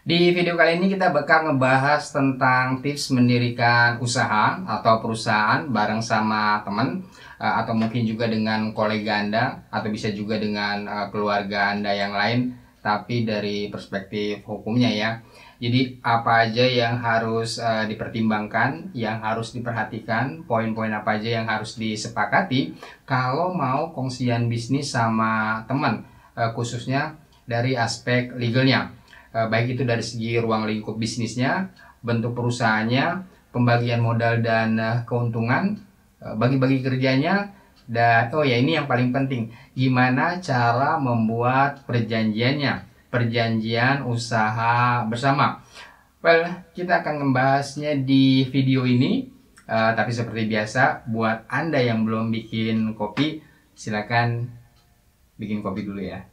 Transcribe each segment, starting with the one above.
Di video kali ini kita bakal ngebahas tentang tips mendirikan usaha atau perusahaan bareng sama teman atau mungkin juga dengan kolega Anda atau bisa juga dengan keluarga Anda yang lain, tapi dari perspektif hukumnya ya. Jadi apa aja yang harus dipertimbangkan, yang harus diperhatikan, poin-poin apa aja yang harus disepakati kalau mau kongsian bisnis sama teman, khususnya dari aspek legalnya. Baik itu dari segi ruang lingkup bisnisnya, bentuk perusahaannya, pembagian modal dan keuntungan, bagi-bagi kerjanya, dan oh ya ini yang paling penting, gimana cara membuat perjanjiannya, perjanjian usaha bersama. Well, kita akan membahasnya di video ini, tapi seperti biasa, buat Anda yang belum bikin kopi, silakan bikin kopi dulu ya.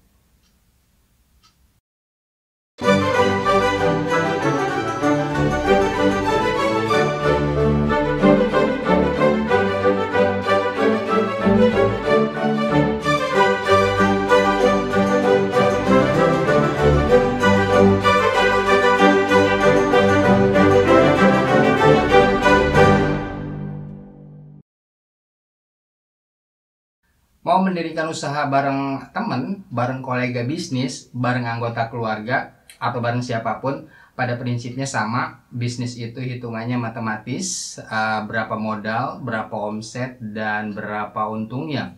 Mau mendirikan usaha bareng teman, bareng kolega bisnis, bareng anggota keluarga, atau bareng siapapun, pada prinsipnya sama. Bisnis itu hitungannya matematis, berapa modal, berapa omset, dan berapa untungnya.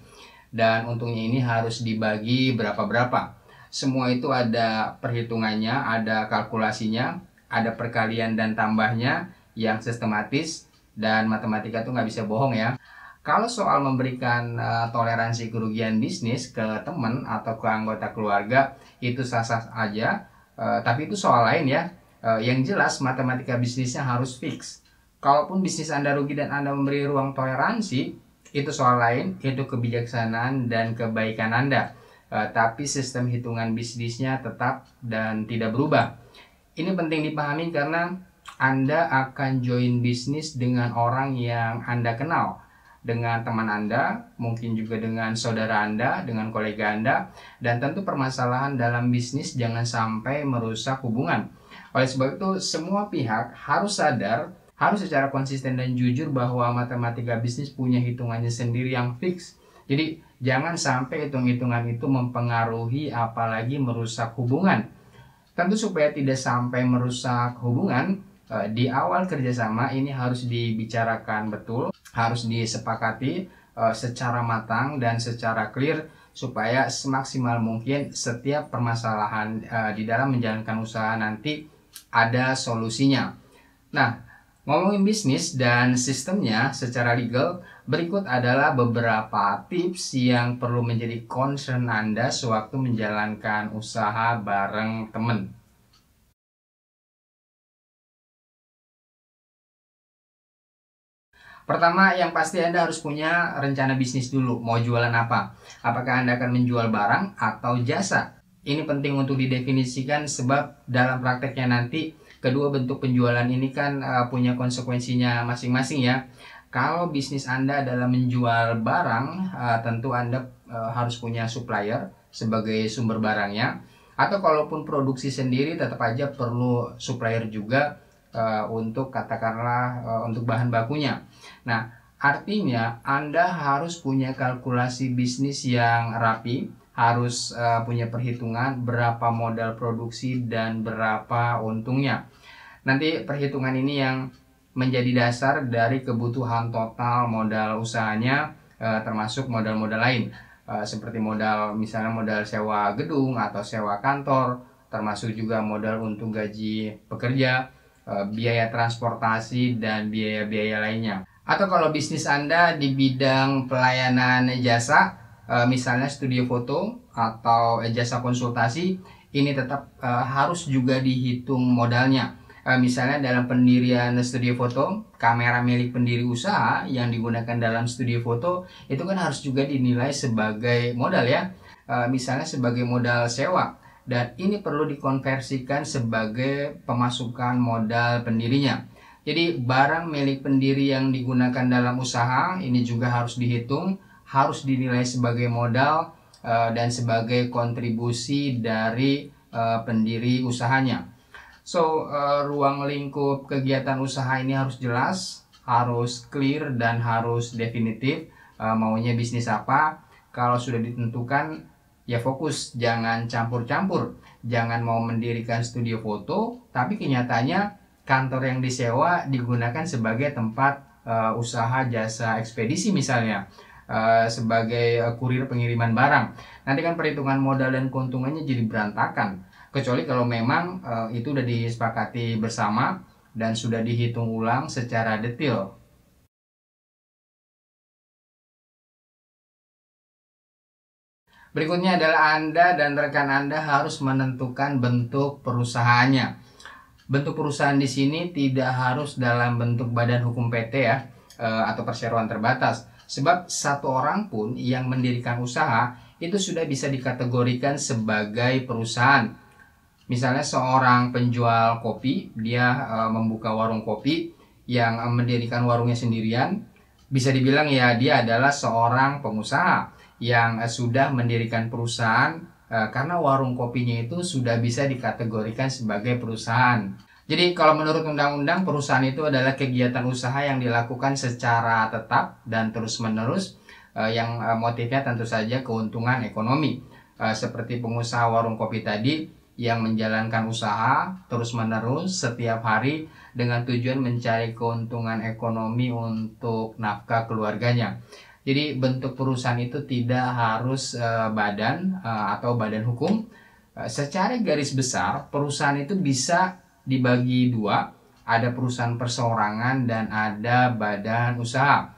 Dan untungnya ini harus dibagi berapa-berapa. Semua itu ada perhitungannya, ada kalkulasinya, ada perkalian dan tambahnya yang sistematis, dan matematika tuh nggak bisa bohong ya. Kalau soal memberikan toleransi kerugian bisnis ke teman atau ke anggota keluarga itu sah-sah aja, tapi itu soal lain ya. Yang jelas matematika bisnisnya harus fix. Kalaupun bisnis Anda rugi dan Anda memberi ruang toleransi, itu soal lain, itu kebijaksanaan dan kebaikan Anda. Tapi sistem hitungan bisnisnya tetap dan tidak berubah. Ini penting dipahami karena Anda akan join bisnis dengan orang yang Anda kenal, dengan teman Anda, mungkin juga dengan saudara Anda, dengan kolega Anda, dan tentu permasalahan dalam bisnis jangan sampai merusak hubungan. Oleh sebab itu, semua pihak harus sadar, harus secara konsisten dan jujur bahwa matematika bisnis punya hitungannya sendiri yang fix. Jadi, jangan sampai hitung-hitungan itu mempengaruhi apalagi merusak hubungan. Tentu supaya tidak sampai merusak hubungan, di awal kerjasama ini harus dibicarakan betul, harus disepakati secara matang dan secara clear supaya semaksimal mungkin setiap permasalahan di dalam menjalankan usaha nanti ada solusinya. Nah, ngomongin bisnis dan sistemnya secara legal, berikut adalah beberapa tips yang perlu menjadi concern Anda sewaktu menjalankan usaha bareng teman. Pertama, yang pasti Anda harus punya rencana bisnis dulu. Mau jualan apa? Apakah Anda akan menjual barang atau jasa? Ini penting untuk didefinisikan sebab dalam prakteknya nanti kedua bentuk penjualan ini kan punya konsekuensinya masing-masing ya. Kalau bisnis Anda adalah menjual barang, tentu Anda harus punya supplier sebagai sumber barangnya. Atau kalaupun produksi sendiri tetap aja perlu supplier juga untuk katakanlah untuk bahan bakunya. Nah, artinya Anda harus punya kalkulasi bisnis yang rapi, harus punya perhitungan berapa modal produksi dan berapa untungnya. Nanti perhitungan ini yang menjadi dasar dari kebutuhan total modal usahanya, termasuk modal-modal lain, seperti modal misalnya modal sewa gedung atau sewa kantor, termasuk juga modal untuk gaji pekerja, biaya transportasi, dan biaya-biaya lainnya. Atau kalau bisnis Anda di bidang pelayanan jasa, misalnya studio foto atau jasa konsultasi, ini tetap harus juga dihitung modalnya. Misalnya dalam pendirian studio foto, kamera milik pendiri usaha yang digunakan dalam studio foto itu kan harus juga dinilai sebagai modal ya. Misalnya sebagai modal sewa. Dan ini perlu dikonversikan sebagai pemasukan modal pendirinya. Jadi barang milik pendiri yang digunakan dalam usaha ini juga harus dihitung, harus dinilai sebagai modal dan sebagai kontribusi dari pendiri usahanya. Ruang lingkup kegiatan usaha ini harus jelas, harus clear, dan harus definitif. Maunya bisnis apa? Kalau sudah ditentukan, ya fokus, jangan campur-campur. Jangan mau mendirikan studio foto, tapi kenyataannya kantor yang disewa digunakan sebagai tempat usaha jasa ekspedisi misalnya, sebagai kurir pengiriman barang. Nanti kan perhitungan modal dan keuntungannya jadi berantakan. Kecuali kalau memang itu udah disepakati bersama dan sudah dihitung ulang secara detail. Berikutnya adalah Anda dan rekan Anda harus menentukan bentuk perusahaannya. Bentuk perusahaan di sini tidak harus dalam bentuk badan hukum PT ya, atau perseroan terbatas. Sebab satu orang pun yang mendirikan usaha itu sudah bisa dikategorikan sebagai perusahaan. Misalnya seorang penjual kopi, dia membuka warung kopi yang mendirikan warungnya sendirian, bisa dibilang ya dia adalah seorang pengusaha yang sudah mendirikan perusahaan, karena warung kopinya itu sudah bisa dikategorikan sebagai perusahaan. Jadi kalau menurut undang-undang, perusahaan itu adalah kegiatan usaha yang dilakukan secara tetap dan terus-menerus, yang motifnya tentu saja keuntungan ekonomi. Seperti pengusaha warung kopi tadi yang menjalankan usaha terus-menerus setiap hari dengan tujuan mencari keuntungan ekonomi untuk nafkah keluarganya. Jadi bentuk perusahaan itu tidak harus badan atau badan hukum. Secara garis besar, perusahaan itu bisa dibagi dua, ada perusahaan perseorangan dan ada badan usaha.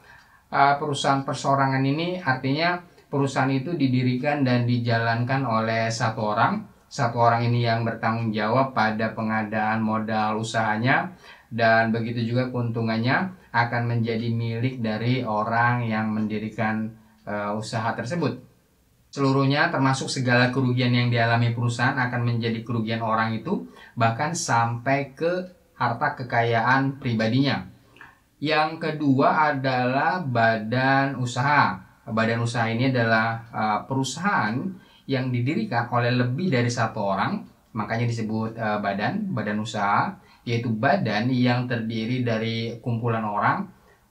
Perusahaan perseorangan ini artinya perusahaan itu didirikan dan dijalankan oleh satu orang. Satu orang ini yang bertanggung jawab pada pengadaan modal usahanya, dan begitu juga keuntungannya akan menjadi milik dari orang yang mendirikan usaha tersebut. Seluruhnya termasuk segala kerugian yang dialami perusahaan akan menjadi kerugian orang itu, bahkan sampai ke harta kekayaan pribadinya. Yang kedua adalah badan usaha. Badan usaha ini adalah perusahaan yang didirikan oleh lebih dari satu orang, makanya disebut badan usaha, yaitu badan yang terdiri dari kumpulan orang,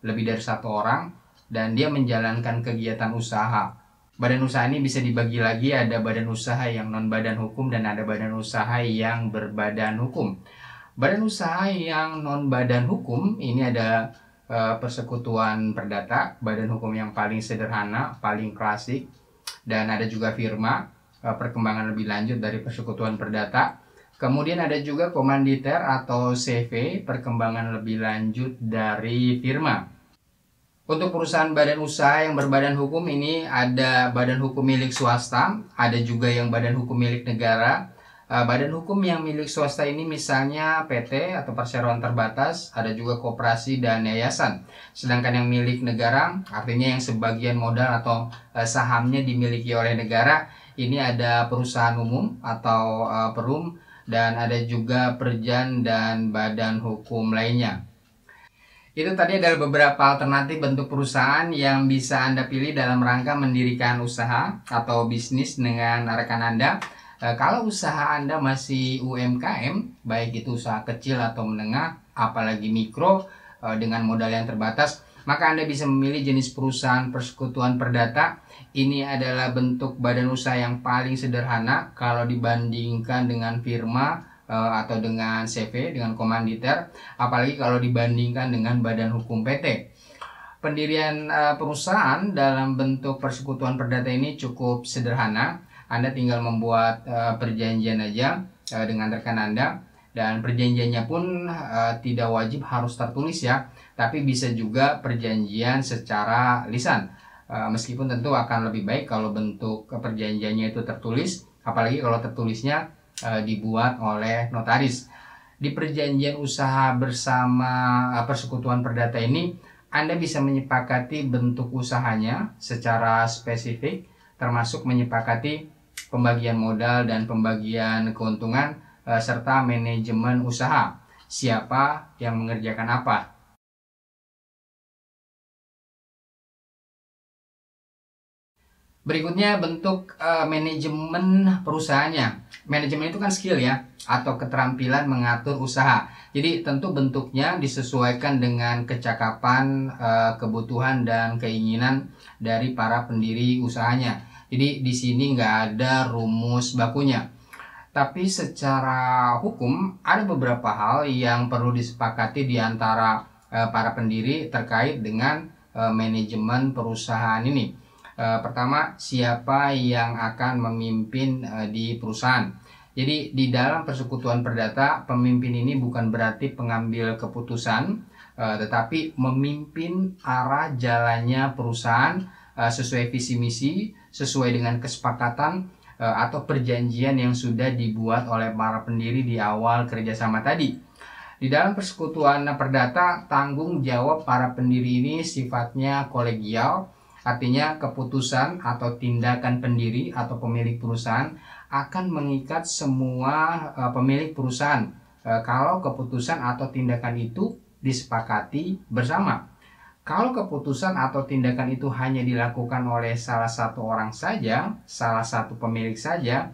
lebih dari satu orang, dan dia menjalankan kegiatan usaha. Badan usaha ini bisa dibagi lagi, ada badan usaha yang non badan hukum dan ada badan usaha yang berbadan hukum. Badan usaha yang non badan hukum ini ada Persekutuan Perdata, badan hukum yang paling sederhana, paling klasik, dan ada juga firma, perkembangan lebih lanjut dari Persekutuan Perdata. Kemudian ada juga komanditer atau CV, perkembangan lebih lanjut dari firma. Untuk perusahaan badan usaha yang berbadan hukum ini ada badan hukum milik swasta, ada juga yang badan hukum milik negara. Badan hukum yang milik swasta ini misalnya PT atau perseroan terbatas, ada juga koperasi dan yayasan. Sedangkan yang milik negara artinya yang sebagian modal atau sahamnya dimiliki oleh negara, ini ada perusahaan umum atau perum, dan ada juga perjan dan badan hukum lainnya. Itu tadi adalah beberapa alternatif bentuk perusahaan yang bisa Anda pilih dalam rangka mendirikan usaha atau bisnis dengan rekan Anda. Kalau usaha Anda masih UMKM, baik itu usaha kecil atau menengah, apalagi mikro dengan modal yang terbatas, maka Anda bisa memilih jenis perusahaan Persekutuan Perdata. Ini adalah bentuk badan usaha yang paling sederhana kalau dibandingkan dengan firma atau dengan CV, dengan komanditer, apalagi kalau dibandingkan dengan badan hukum PT. Pendirian perusahaan dalam bentuk Persekutuan Perdata ini cukup sederhana. Anda tinggal membuat perjanjian aja dengan rekan Anda, dan perjanjiannya pun tidak wajib harus tertulis ya, tapi bisa juga perjanjian secara lisan. Meskipun tentu akan lebih baik kalau bentuk perjanjiannya itu tertulis, apalagi kalau tertulisnya dibuat oleh notaris. Di perjanjian usaha bersama Persekutuan Perdata ini, Anda bisa menyepakati bentuk usahanya secara spesifik, termasuk menyepakati pembagian modal dan pembagian keuntungan, serta manajemen usaha, siapa yang mengerjakan apa. Berikutnya bentuk manajemen perusahaannya. Manajemen itu kan skill ya, atau keterampilan mengatur usaha. Jadi tentu bentuknya disesuaikan dengan kecakapan, kebutuhan dan keinginan dari para pendiri usahanya. Jadi di sini nggak ada rumus bakunya. Tapi secara hukum ada beberapa hal yang perlu disepakati di antara para pendiri terkait dengan manajemen perusahaan ini. Pertama, siapa yang akan memimpin di perusahaan. Jadi di dalam persekutuan perdata, pemimpin ini bukan berarti pengambil keputusan, tetapi memimpin arah jalannya perusahaan sesuai visi misi, sesuai dengan kesepakatan atau perjanjian yang sudah dibuat oleh para pendiri di awal kerjasama tadi. Di dalam persekutuan perdata, tanggung jawab para pendiri ini sifatnya kolegial. Artinya keputusan atau tindakan pendiri atau pemilik perusahaan akan mengikat semua pemilik perusahaan kalau keputusan atau tindakan itu disepakati bersama. Kalau keputusan atau tindakan itu hanya dilakukan oleh salah satu orang saja, salah satu pemilik saja,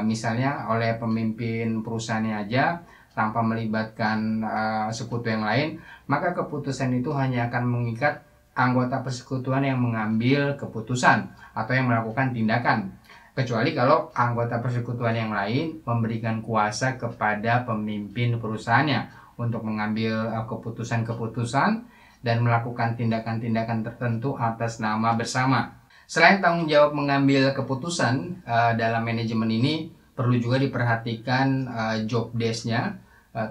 misalnya oleh pemimpin perusahaannya aja tanpa melibatkan sekutu yang lain, maka keputusan itu hanya akan mengikat anggota persekutuan yang mengambil keputusan atau yang melakukan tindakan, kecuali kalau anggota persekutuan yang lain memberikan kuasa kepada pemimpin perusahaannya untuk mengambil keputusan-keputusan dan melakukan tindakan-tindakan tertentu atas nama bersama. Selain tanggung jawab mengambil keputusan dalam manajemen ini, perlu juga diperhatikan job desk-nya,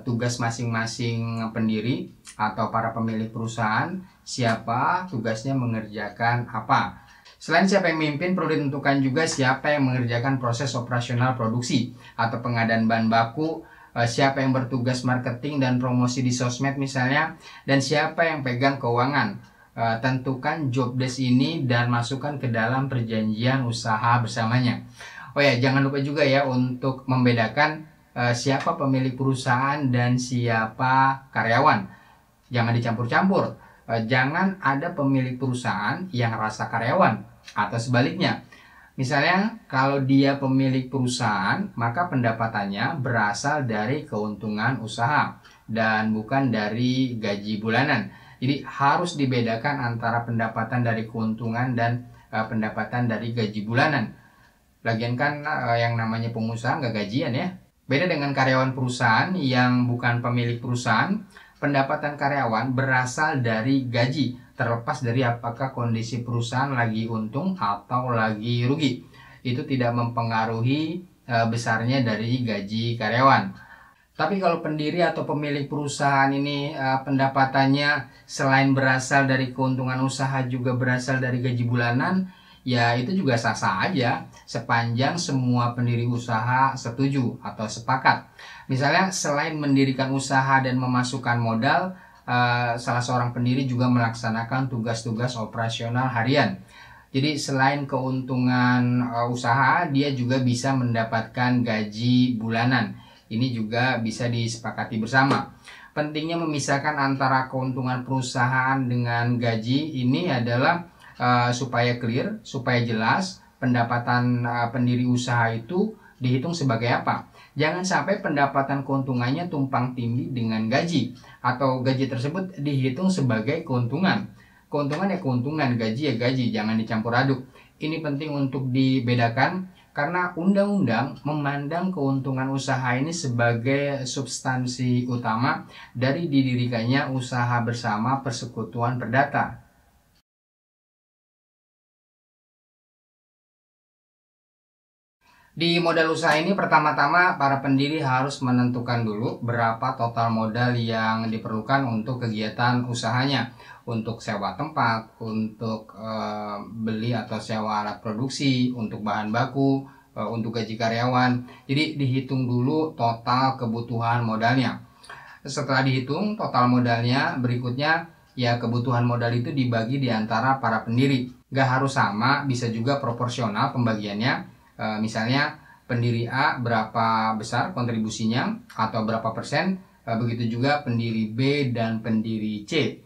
tugas masing-masing pendiri atau para pemilik perusahaan, siapa tugasnya mengerjakan apa. Selain siapa yang memimpin, perlu ditentukan juga siapa yang mengerjakan proses operasional produksi atau pengadaan bahan baku, siapa yang bertugas marketing dan promosi di sosmed misalnya, dan siapa yang pegang keuangan. Tentukan job desk ini dan masukkan ke dalam perjanjian usaha bersamanya. Oh ya, jangan lupa juga ya untuk membedakan siapa pemilik perusahaan dan siapa karyawan. Jangan dicampur-campur. Jangan ada pemilik perusahaan yang rasa karyawan atau sebaliknya. Misalnya kalau dia pemilik perusahaan, maka pendapatannya berasal dari keuntungan usaha dan bukan dari gaji bulanan. Jadi harus dibedakan antara pendapatan dari keuntungan dan pendapatan dari gaji bulanan. Lagian kan yang namanya pengusaha nggak gajian ya. Beda dengan karyawan perusahaan yang bukan pemilik perusahaan, pendapatan karyawan berasal dari gaji, terlepas dari apakah kondisi perusahaan lagi untung atau lagi rugi. Itu tidak mempengaruhi besarnya dari gaji karyawan. Tapi kalau pendiri atau pemilik perusahaan ini pendapatannya selain berasal dari keuntungan usaha juga berasal dari gaji bulanan, ya itu juga sah-sah aja sepanjang semua pendiri usaha setuju atau sepakat. Misalnya selain mendirikan usaha dan memasukkan modal, salah seorang pendiri juga melaksanakan tugas-tugas operasional harian. Jadi selain keuntungan usaha, dia juga bisa mendapatkan gaji bulanan. Ini juga bisa disepakati bersama. Pentingnya memisahkan antara keuntungan perusahaan dengan gaji ini adalah supaya clear, supaya jelas pendapatan pendiri usaha itu dihitung sebagai apa. Jangan sampai pendapatan keuntungannya tumpang tindih dengan gaji, atau gaji tersebut dihitung sebagai keuntungan. Keuntungan ya keuntungan, gaji ya gaji, jangan dicampur aduk. Ini penting untuk dibedakan karena undang-undang memandang keuntungan usaha ini sebagai substansi utama dari didirikannya usaha bersama persekutuan perdata. Di modal usaha ini pertama-tama para pendiri harus menentukan dulu berapa total modal yang diperlukan untuk kegiatan usahanya. Untuk sewa tempat, untuk beli atau sewa alat produksi, untuk bahan baku, untuk gaji karyawan. Jadi dihitung dulu total kebutuhan modalnya. Setelah dihitung total modalnya, berikutnya ya kebutuhan modal itu dibagi di antara para pendiri. Gak harus sama, bisa juga proporsional pembagiannya. Misalnya pendiri A berapa besar kontribusinya atau berapa persen, begitu juga pendiri B dan pendiri C.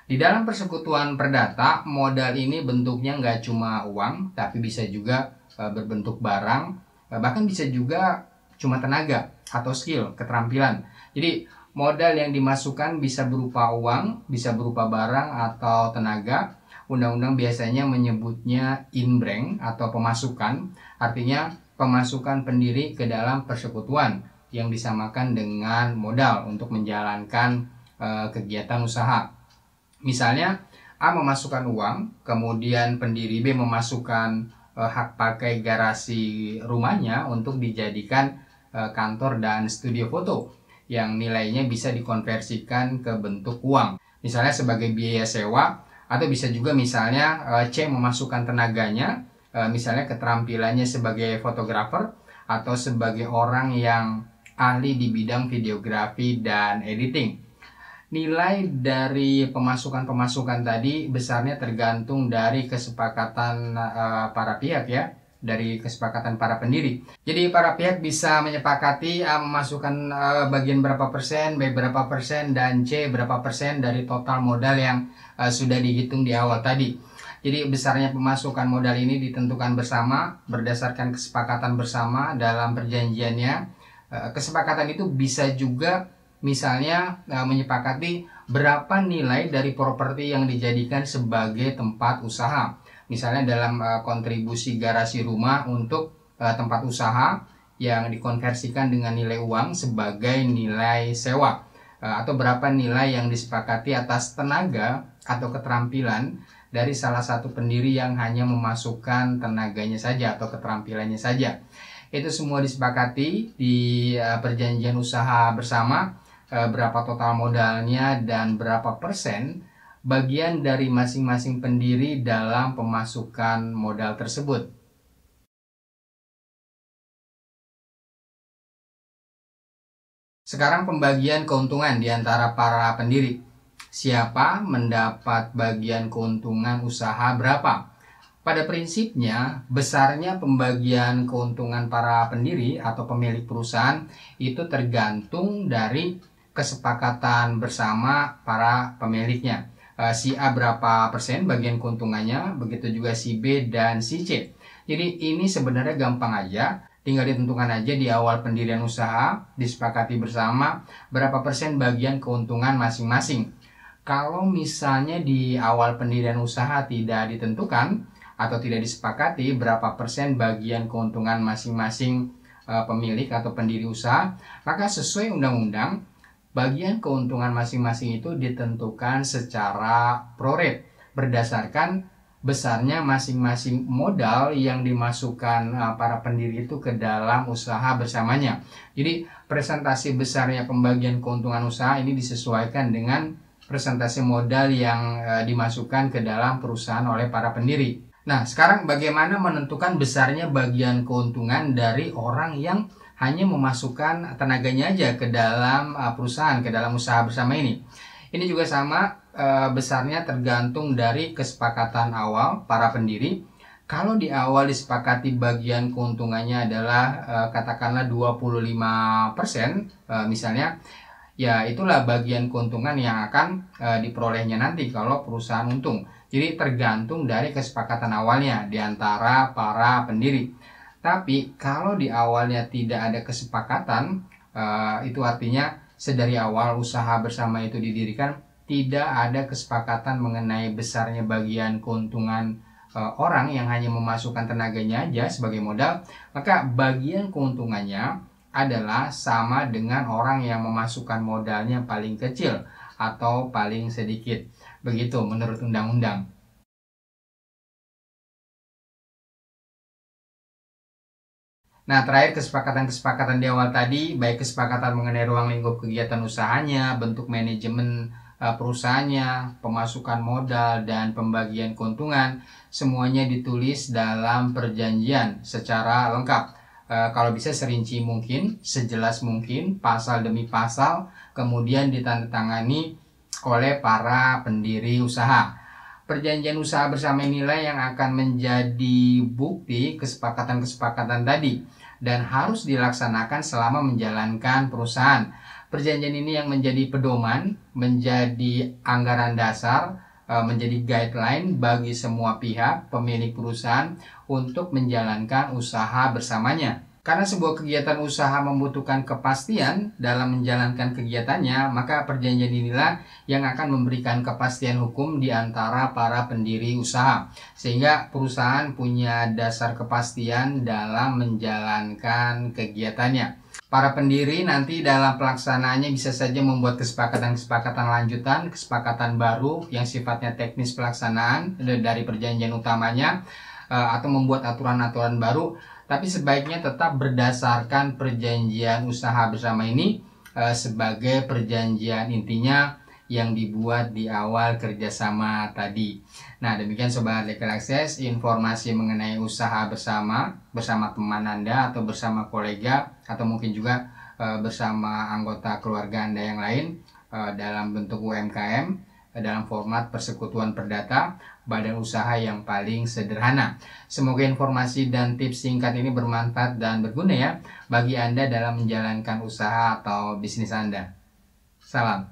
Di Di dalam persekutuan perdata, modal ini bentuknya nggak cuma uang, tapi bisa juga berbentuk barang, bahkan bisa juga cuma tenaga atau skill, keterampilan. Jadi modal yang dimasukkan bisa berupa uang, bisa berupa barang atau tenaga. Undang-undang biasanya menyebutnya inbreng atau pemasukan, artinya pemasukan pendiri ke dalam persekutuan yang disamakan dengan modal untuk menjalankan kegiatan usaha. Misalnya A memasukkan uang, kemudian pendiri B memasukkan hak pakai garasi rumahnya untuk dijadikan kantor dan studio foto yang nilainya bisa dikonversikan ke bentuk uang. Misalnya sebagai biaya sewa, atau bisa juga misalnya C memasukkan tenaganya, misalnya keterampilannya sebagai fotografer atau sebagai orang yang ahli di bidang videografi dan editing. Nilai dari pemasukan-pemasukan tadi besarnya tergantung dari kesepakatan para pihak ya, dari kesepakatan para pendiri. Jadi para pihak bisa menyepakati A memasukkan bagian berapa persen, B berapa persen, dan C berapa persen dari total modal yang sudah dihitung di awal tadi. Jadi besarnya pemasukan modal ini ditentukan bersama berdasarkan kesepakatan bersama dalam perjanjiannya. Kesepakatan itu bisa juga misalnya menyepakati berapa nilai dari properti yang dijadikan sebagai tempat usaha. Misalnya dalam kontribusi garasi rumah untuk tempat usaha yang dikonversikan dengan nilai uang sebagai nilai sewa. Atau berapa nilai yang disepakati atas tenaga atau keterampilan dari salah satu pendiri yang hanya memasukkan tenaganya saja atau keterampilannya saja. Itu semua disepakati di perjanjian usaha bersama. Berapa total modalnya dan berapa persen bagian dari masing-masing pendiri dalam pemasukan modal tersebut. Sekarang pembagian keuntungan di antara para pendiri. Siapa mendapat bagian keuntungan usaha berapa? Pada prinsipnya, besarnya pembagian keuntungan para pendiri atau pemilik perusahaan itu tergantung dari kesepakatan bersama para pemiliknya. Si A berapa persen bagian keuntungannya, begitu juga si B dan si C. Jadi ini sebenarnya gampang aja, tinggal ditentukan aja di awal pendirian usaha, disepakati bersama berapa persen bagian keuntungan masing-masing. Kalau misalnya di awal pendirian usaha tidak ditentukan atau tidak disepakati berapa persen bagian keuntungan masing-masing pemilik atau pendiri usaha, maka sesuai undang-undang bagian keuntungan masing-masing itu ditentukan secara pro-rate berdasarkan besarnya masing-masing modal yang dimasukkan para pendiri itu ke dalam usaha bersamanya. Jadi presentasi besarnya pembagian keuntungan usaha ini disesuaikan dengan presentasi modal yang dimasukkan ke dalam perusahaan oleh para pendiri. Nah, sekarang bagaimana menentukan besarnya bagian keuntungan dari orang yang hanya memasukkan tenaganya aja ke dalam perusahaan, ke dalam usaha bersama ini? Ini juga sama, besarnya tergantung dari kesepakatan awal para pendiri. Kalau di awal disepakati bagian keuntungannya adalah katakanlah 25%, misalnya, ya itulah bagian keuntungan yang akan diperolehnya nanti kalau perusahaan untung. Jadi tergantung dari kesepakatan awalnya di antara para pendiri. Tapi kalau di awalnya tidak ada kesepakatan, itu artinya sedari awal usaha bersama itu didirikan tidak ada kesepakatan mengenai besarnya bagian keuntungan orang yang hanya memasukkan tenaganya aja sebagai modal, maka bagian keuntungannya adalah sama dengan orang yang memasukkan modalnya paling kecil atau paling sedikit. Begitu menurut undang-undang. Nah, terakhir kesepakatan-kesepakatan di awal tadi, baik kesepakatan mengenai ruang lingkup kegiatan usahanya, bentuk manajemen perusahaannya, pemasukan modal, dan pembagian keuntungan, semuanya ditulis dalam perjanjian secara lengkap. Kalau bisa serinci mungkin, sejelas mungkin, pasal demi pasal, kemudian ditandatangani oleh para pendiri usaha. Perjanjian usaha bersama inilah yang akan menjadi bukti kesepakatan-kesepakatan tadi dan harus dilaksanakan selama menjalankan perusahaan. Perjanjian ini yang menjadi pedoman, menjadi anggaran dasar, menjadi guideline bagi semua pihak pemilik perusahaan untuk menjalankan usaha bersamanya. Karena sebuah kegiatan usaha membutuhkan kepastian dalam menjalankan kegiatannya, maka perjanjian inilah yang akan memberikan kepastian hukum di antara para pendiri usaha, sehingga perusahaan punya dasar kepastian dalam menjalankan kegiatannya. Para pendiri nanti dalam pelaksanaannya bisa saja membuat kesepakatan-kesepakatan lanjutan, kesepakatan baru yang sifatnya teknis pelaksanaan dari perjanjian utamanya, atau membuat aturan-aturan baru, tapi sebaiknya tetap berdasarkan perjanjian usaha bersama ini sebagai perjanjian intinya yang dibuat di awal kerjasama tadi. Nah, demikian Sobat Legal Access, informasi mengenai usaha bersama teman Anda atau bersama kolega atau mungkin juga bersama anggota keluarga Anda yang lain dalam bentuk UMKM dalam format persekutuan perdata badan usaha yang paling sederhana. Semoga informasi dan tips singkat ini bermanfaat dan berguna ya bagi Anda dalam menjalankan usaha atau bisnis Anda. Salam.